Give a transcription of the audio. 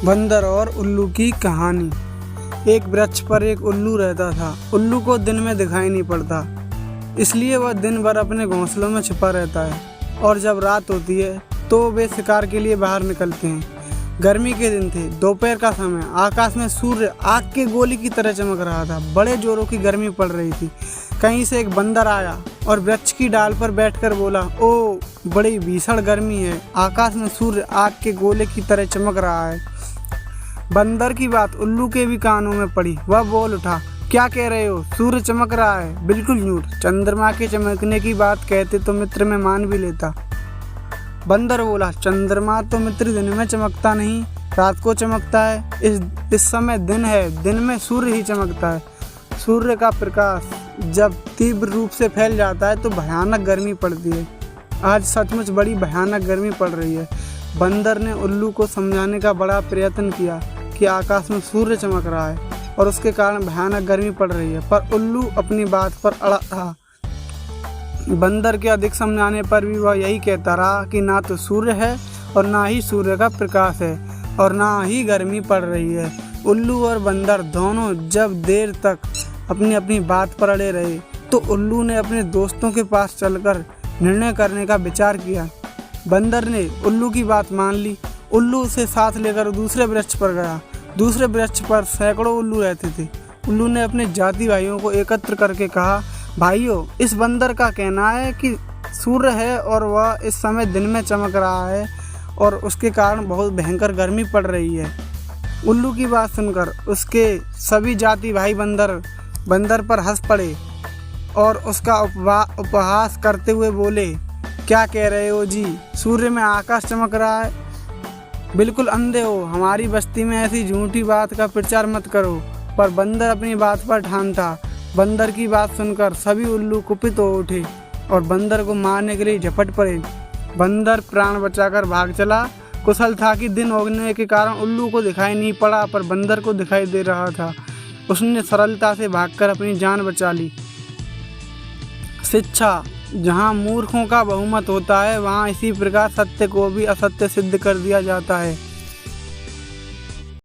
बंदर और उल्लू की कहानी। एक वृक्ष पर एक उल्लू रहता था। उल्लू को दिन में दिखाई नहीं पड़ता, इसलिए वह दिन भर अपने घोंसलों में छिपा रहता है और जब रात होती है तो वे शिकार के लिए बाहर निकलते हैं। गर्मी के दिन थे, दोपहर का समय। आकाश में सूर्य आग के गोली की तरह चमक रहा था। बड़े जोरों की गर्मी पड़ रही थी। कहीं से एक बंदर आया और वृक्ष की डाल पर बैठकर बोला, ओ बड़ी भीषण गर्मी है, आकाश में सूर्य आग के गोले की तरह चमक रहा है। बंदर की बात उल्लू के भी कानों में पड़ी। वह बोल उठा, क्या कह रहे हो? सूर्य चमक रहा है। बिल्कुल झूठ, चंद्रमा के चमकने की बात कहते तो मित्र मैं मान भी लेता। बंदर बोला, चंद्रमा तो मित्र दिन में चमकता नहीं, रात को चमकता है। इस समय दिन है, दिन में सूर्य ही चमकता है। सूर्य का प्रकाश जब तीव्र रूप से फैल जाता है तो भयानक गर्मी पड़ती है। आज सचमुच बड़ी भयानक गर्मी पड़ रही है। बंदर ने उल्लू को समझाने का बड़ा प्रयत्न किया कि आकाश में सूर्य चमक रहा है और उसके कारण भयानक गर्मी पड़ रही है, पर उल्लू अपनी बात पर अड़ा रहा। बंदर के अधिक समझाने पर भी वह यही कहता रहा कि ना तो सूर्य है और ना ही सूर्य का प्रकाश है और ना ही गर्मी पड़ रही है। उल्लू और बंदर दोनों जब देर तक अपनी अपनी बात पर अड़े रहे तो उल्लू ने अपने दोस्तों के पास चलकर निर्णय करने का विचार किया। बंदर ने उल्लू की बात मान ली। उल्लू उसे साथ लेकर दूसरे वृक्ष पर गया। दूसरे वृक्ष पर सैकड़ों उल्लू रहते थे। उल्लू ने अपने जाति भाइयों को एकत्र करके कहा, भाइयों, इस बंदर का कहना है कि सूर्य है और वह इस समय दिन में चमक रहा है और उसके कारण बहुत भयंकर गर्मी पड़ रही है। उल्लू की बात सुनकर उसके सभी जाति भाई बंदर पर हंस पड़े और उसका उपहास करते हुए बोले, क्या कह रहे हो जी, सूर्य में आकाश चमक रहा है? बिल्कुल अंधे हो, हमारी बस्ती में ऐसी झूठी बात का प्रचार मत करो। पर बंदर अपनी बात पर ठान था। बंदर की बात सुनकर सभी उल्लू कुपित हो उठे और बंदर को मारने के लिए झपट पड़े। बंदर प्राण बचाकर भाग चला। कुशल था कि दिन उगने के कारण उल्लू को दिखाई नहीं पड़ा, पर बंदर को दिखाई दे रहा था। उसने सरलता से भागकर अपनी जान बचा ली। शिक्षा, जहाँ मूर्खों का बहुमत होता है वहाँ इसी प्रकार सत्य को भी असत्य सिद्ध कर दिया जाता है।